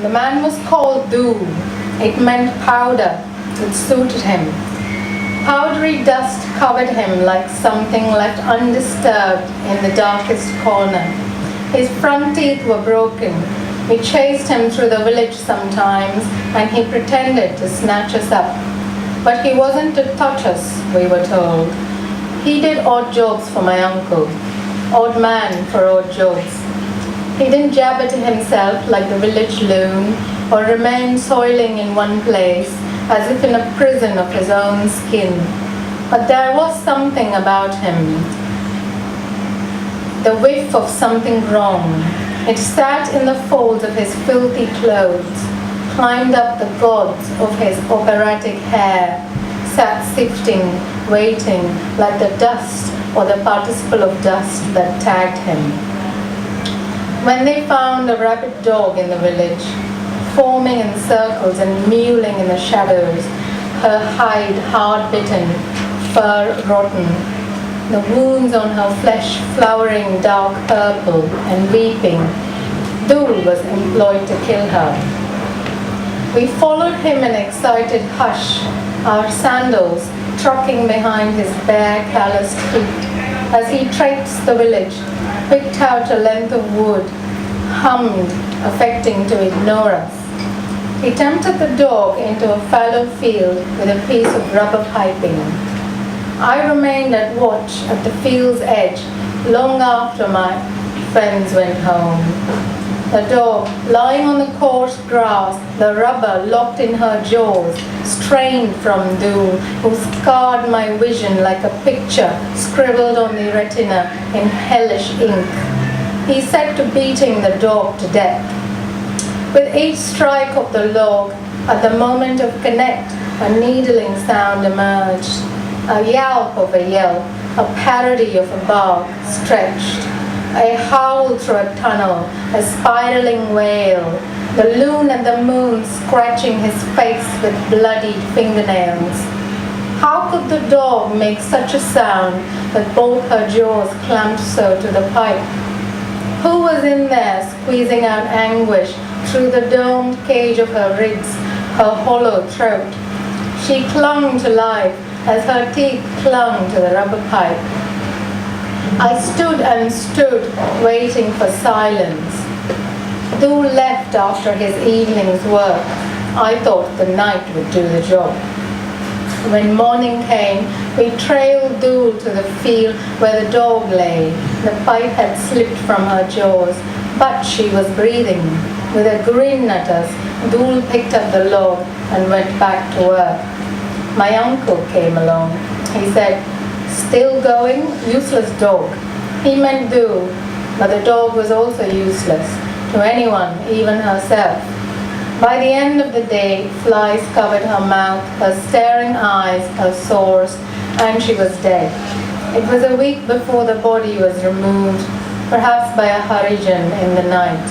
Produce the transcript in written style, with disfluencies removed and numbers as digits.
The man was called Dhu. It meant powder. It suited him. Powdery dust covered him like something left undisturbed in the darkest corner. His front teeth were broken. We chased him through the village sometimes, and he pretended to snatch us up. But he wasn't to touch us, we were told. He did odd jobs for my uncle. Odd man for odd jobs. He didn't jabber to himself like the village loon, or remain soiling in one place, as if in a prison of his own skin. But there was something about him, the whiff of something wrong. It sat in the folds of his filthy clothes, climbed up the cords of his operatic hair, sat sifting, waiting, like the dust or the participle of dust that tagged him. When they found a rabid dog in the village, foaming in circles and mewling in the shadows, her hide hard-bitten, fur rotten, the wounds on her flesh flowering dark purple and weeping, Dhu was employed to kill her. We followed him in excited hush, our sandals trucking behind his bare, calloused feet, as he traipsed the village, picked out a length of wood, hummed, affecting to ignore us. He tempted the dog into a fallow field with a piece of rubber piping. I remained at watch at the field's edge long after my friends went home. The dog, lying on the coarse grass, the rubber locked in her jaws, strained from Dhu, who scarred my vision like a picture scribbled on the retina in hellish ink. He set to beating the dog to death. With each strike of the log, at the moment of connect, a needling sound emerged, a yelp of a yelp, a parody of a bark stretched, a howl through a tunnel, a spiraling wail, the loon and the moon scratching his face with bloodied fingernails. How could the dog make such a sound with both her jaws clamped so to the pipe? Who was in there squeezing out anguish through the domed cage of her ribs, her hollow throat? She clung to life as her teeth clung to the rubber pipe. I stood and stood, waiting for silence. Dhu left after his evening's work. I thought the night would do the job. When morning came, we trailed Dhu to the field where the dog lay. The pipe had slipped from her jaws, but she was breathing. With a grin at us, Dhu picked up the log and went back to work. My uncle came along. He said, "Still going? Useless dog." He meant Dhu, but the dog was also useless to anyone, even herself. By the end of the day, flies covered her mouth, her staring eyes, her sores, and she was dead. It was a week before the body was removed, perhaps by a Harijan in the night.